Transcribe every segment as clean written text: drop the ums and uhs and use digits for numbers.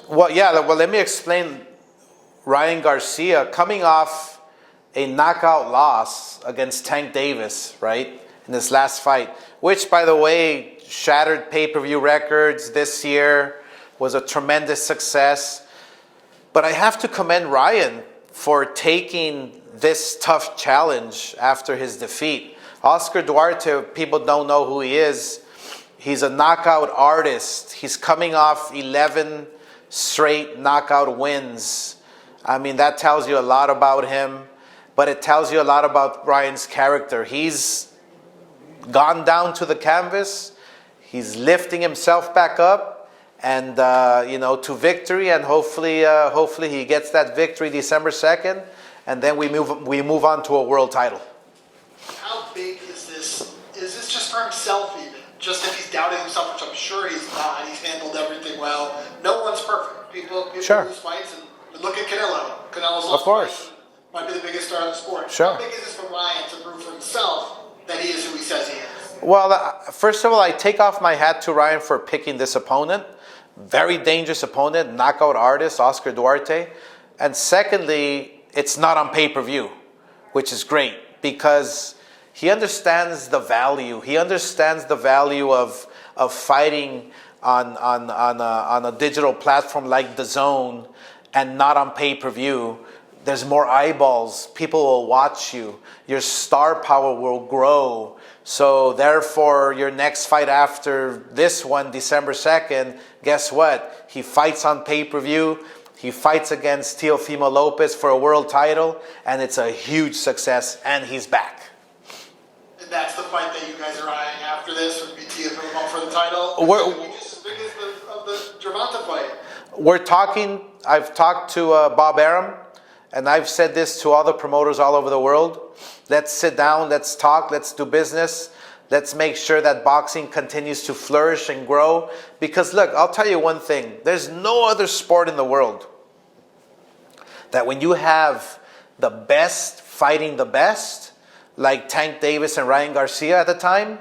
Well, yeah. Well, let me explain. Ryan Garcia coming off a knockout loss against Tank Davis, right, in this last fight, which, by the way, shattered pay-per-view records this year, was a tremendous success. But I have to commend Ryan for taking this tough challenge after his defeat. Oscar Duarte, people don't know who he is. He's a knockout artist. He's coming off 11 straight knockout wins. I mean, that tells you a lot about him, but it tells you a lot about Ryan's character. He's gone down to the canvas. He's lifting himself back up and, to victory. And hopefully he gets that victory December 2nd. And then we move on to a world title. How big is this? Is this just for himself even? Just if he's doubting himself, which I'm sure he's not. He's handled everything well. No one's perfect. People sure. lose fights. And look at Canelo. Canelo's lost of course. fights. Might be the biggest star in the sport. Sure. How big is this for Ryan to prove for himself that he is who he says he is? Well, first of all, I take off my hat to Ryan for picking this opponent. Very dangerous opponent, knockout artist, Oscar Duarte. And secondly, it's not on pay-per-view, which is great because he understands the value. He understands the value of fighting on a digital platform like DAZN and not on pay-per-view. There's more eyeballs. People will watch you. Your star power will grow. So therefore, your next fight after this one, December 2nd, guess what? He fights on pay-per-view. He fights against Teofimo Lopez for a world title, and it's a huge success, and he's back. And that's the fight that you guys are eyeing after this, would be Teofimo for the title? Just as big as the Gervonta fight. I've talked to Bob Arum, and I've said this to other promoters all over the world. Let's sit down, let's talk, let's do business. Let's make sure that boxing continues to flourish and grow. Because look, I'll tell you one thing. There's no other sport in the world that when you have the best fighting the best, like Tank Davis and Ryan Garcia at the time,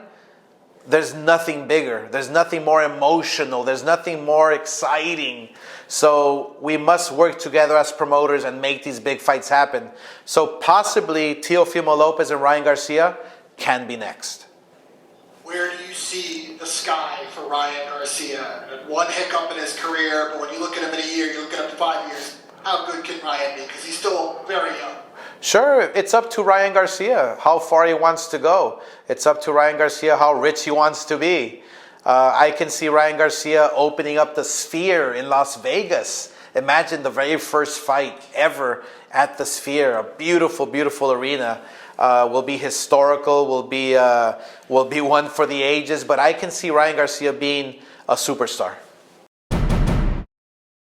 there's nothing bigger. There's nothing more emotional. There's nothing more exciting. So we must work together as promoters and make these big fights happen. So possibly Teofimo Lopez and Ryan Garcia can be next. Where do you see the sky for Ryan Garcia? One hiccup in his career, but when you look at him in a year, you look at him in 5 years, how good can Ryan be? Because he's still very young. Sure, it's up to Ryan Garcia how far he wants to go. It's up to Ryan Garcia how rich he wants to be. I can see Ryan Garcia opening up the Sphere in Las Vegas. Imagine the very first fight ever at the Sphere, a beautiful, beautiful arena. Will be historical, will be one for the ages. But I can see Ryan Garcia being a superstar.